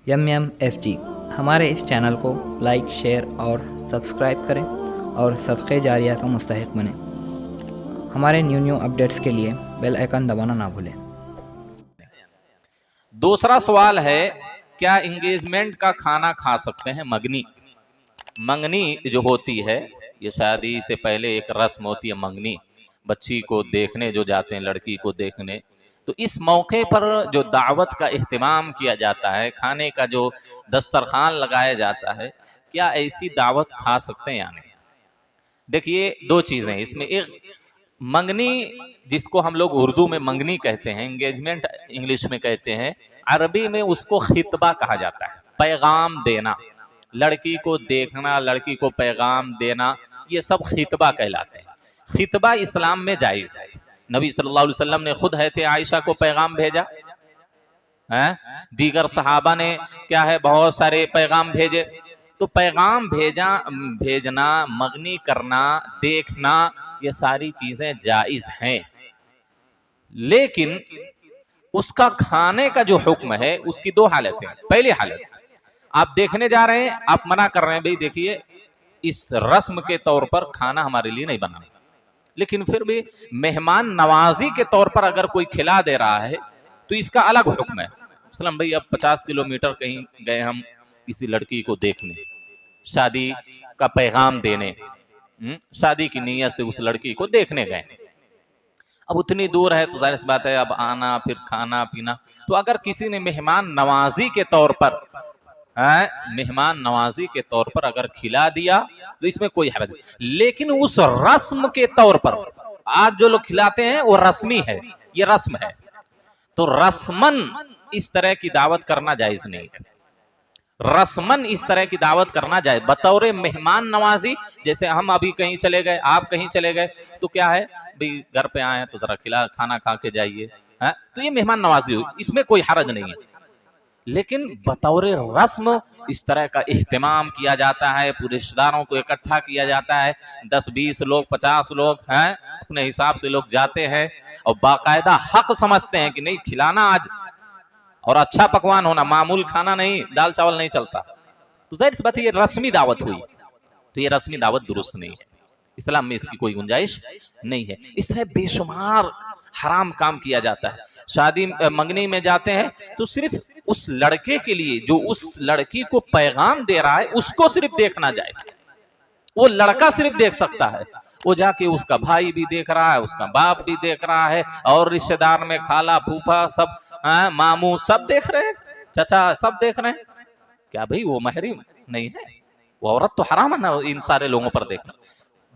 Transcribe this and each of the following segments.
MMFG हमारे इस channel को लाइक, शेयर और सब्सक्राइब करें और सदक़े जारिया का मुस्तहिक बनें। हमारे न्यू अपडेट्स के लिए बेल आइकन दबाना ना भूलें। दूसरा सवाल है, क्या इंगेजमेंट का खाना खा सकते हैं? मंगनी जो होती है, ये शादी से पहले एक रस्म होती है मंगनी। बच्ची को देखने जो जाते हैं, लड़की को देखने, तो इस मौके पर जो दावत का एहतमाम किया जाता है, खाने का जो दस्तरखान लगाया जाता है, क्या ऐसी दावत खा सकते हैं या नहीं? देखिए, दो चीजें इसमें। एक मंगनी, जिसको हम लोग उर्दू में मंगनी कहते हैं, एंगेजमेंट इंग्लिश में कहते हैं, अरबी में उसको खितबा कहा जाता है। पैगाम देना, लड़की को देखना, लड़की को पैगाम देना, ये सब खितबा कहलाते हैं। खितबा इस्लाम में जायज है। नबी सल्लल्लाहु अलैहि वसल्लम ने खुद है आयशा को पैगाम भेजा है, दीगर सहाबा ने क्या है बहुत सारे पैगाम भेजे। तो पैगाम भेजना, मंगनी करना, देखना, ये सारी चीजें जायज हैं। लेकिन उसका खाने का जो हुक्म है, उसकी दो हालतें हैं। पहली हालत, आप देखने जा रहे हैं, आप मना कर रहे हैं, भाई देखिए इस रस्म के तौर पर खाना हमारे लिए नहीं बना, लेकिन फिर भी मेहमान नवाजी के तौर पर अगर कोई खिला दे रहा है तो इसका अलग हुक्म है। सलम भाई, अब 50 किलोमीटर कहीं गए हम किसी लड़की को देखने, शादी का पैगाम देने, शादी की नीयत से उस लड़की को देखने गए। अब उतनी दूर है तो जाहिर सी बात है, अब आना फिर खाना पीना। तो अगर किसी ने मेहमान नवाजी के तौर पर अगर खिला दिया तो इसमें कोई हरज नहीं। लेकिन उस रस्म के तौर पर आज जो लोग खिलाते हैं वो रस्मी है, ये रस्म है, तो रस्मन इस तरह की दावत करना जायज नहीं है। रस्मन इस तरह की दावत करना जाए बतौर मेहमान नवाजी। जैसे हम अभी कहीं चले गए, आप कहीं चले गए, तो क्या है भाई घर पे आए तो जरा खाना खा के जाइए, तो ये मेहमान नवाजी हुई, इसमें कोई हरज नहीं है। लेकिन बतौर रस्म इस तरह का एहतमाम किया जाता है, पूरे रिश्तेदारों को इकट्ठा किया जाता है, 10-20 लोग 50 लोग हैं, अपने हिसाब से लोग जाते हैं और बाकायदा हक समझते हैं कि नहीं खिलाना आज, और अच्छा पकवान होना, मामूल खाना नहीं, दाल चावल नहीं चलता। तो जाहिर सी बात है ये रस्मी दावत हुई, तो ये रस्मी दावत दुरुस्त नहीं है, इस्लाम में इसकी कोई गुंजाइश नहीं है। इस तरह बेशुमार हराम काम किया जाता है। शादी मंगनी में जाते हैं तो सिर्फ उस लड़के के लिए जो उस लड़की को पैगाम दे रहा है उसको सिर्फ देखना जाए, वो लड़का सिर्फ देख सकता है। वो जाके उसका भाई भी देख रहा है, उसका बाप भी देख रहा है, और रिश्तेदार में खाला फूफा सब, मामू सब देख रहे हैं, चचा सब देख रहे हैं। क्या भाई वो महरीम नहीं है? वो औरत तो हराम है ना इन सारे लोगों पर देखना।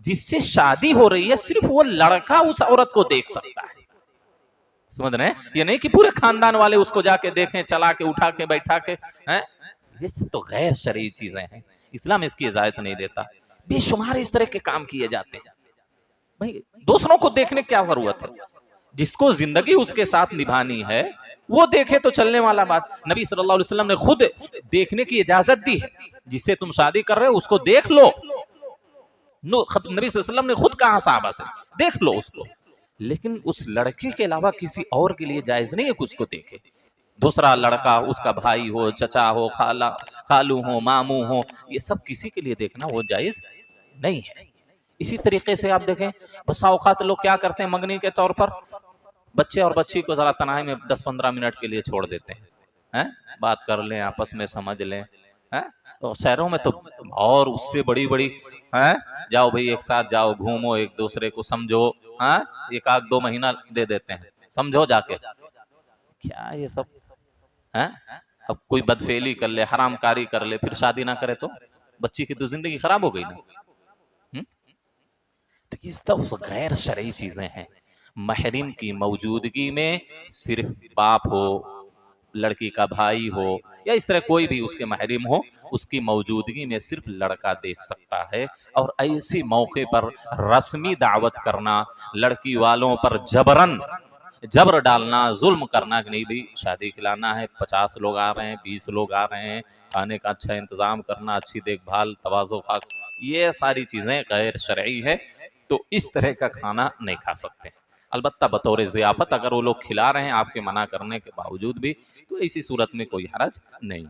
जिससे शादी हो रही है सिर्फ वो लड़का उस औरत को देख सकता है, समझ रहे हैं? ये नहीं कि पूरे खानदान वाले उसको जाके देखें, चला के उठा के बैठा के, हैं? ये सब तो गैर शरई चीजें हैं, इस्लाम इसकी इजाजत नहीं देता। बेशुमार इस तरह के काम किए जाते हैं। भाई दूसरों को देखने क्या जरूरत है? जिसको जिंदगी उसके साथ निभानी है वो देखे तो चलने वाला बात। नबी सल्लल्लाहु अलैहि वसल्लम ने खुद देखने की इजाजत दी है, जिससे तुम शादी कर रहे हो उसको देख लो। नबी सल्लल्लाहु अलैहि वसल्लम ने खुद कहा साहबा से, देख लो उसको। लेकिन उस लड़के के अलावा किसी और के लिए जायज नहीं है कि उसको देखे। दूसरा लड़का, उसका भाई हो, चचा हो, खालू हो, मामू हो, ये सब किसी के लिए देखना वो जायज नहीं है। इसी तरीके से आप देखें, बसा औकात लोग क्या करते हैं, मंगनी के तौर पर बच्चे और बच्ची को जरा तनाई में 10-15 मिनट के लिए छोड़ देते हैं, बात कर लें, आपस में समझ लें, तो शहरों में तो और उससे बड़ी बड़ी, जाओ भाई एक साथ जाओ, घूमो, एक दूसरे को समझो, एक आध 2 महीना दे देते हैं, समझो जाके। क्या ये सब है? अब कोई बदफेली कर ले, हरामकारी कर ले, फिर शादी ना करे तो बच्ची की तो जिंदगी खराब हो गई ना। तो ये सब गैर शरई चीजें हैं। महरिम की मौजूदगी में सिर्फ बाप हो, लड़की का भाई हो, या इस तरह कोई भी उसके महरिम हो, उसकी मौजूदगी में सिर्फ लड़का देख सकता है। और ऐसी मौके पर रस्मी दावत करना, लड़की वालों पर जबर डालना, जुल्म करना कि नहीं भाई शादी खिलाना है, 50 लोग आ रहे हैं, 20 लोग आ रहे हैं, खाने का अच्छा इंतजाम करना, अच्छी देखभाल, तवाज़ो खाक, ये सारी चीजें गैर शरई है। तो इस तरह का खाना नहीं खा सकते। अलबत्ता बतौर ज़ियाफ़त अगर वो लोग खिला रहे हैं आपके मना करने के बावजूद भी, तो इसी सूरत में कोई हरज नहीं।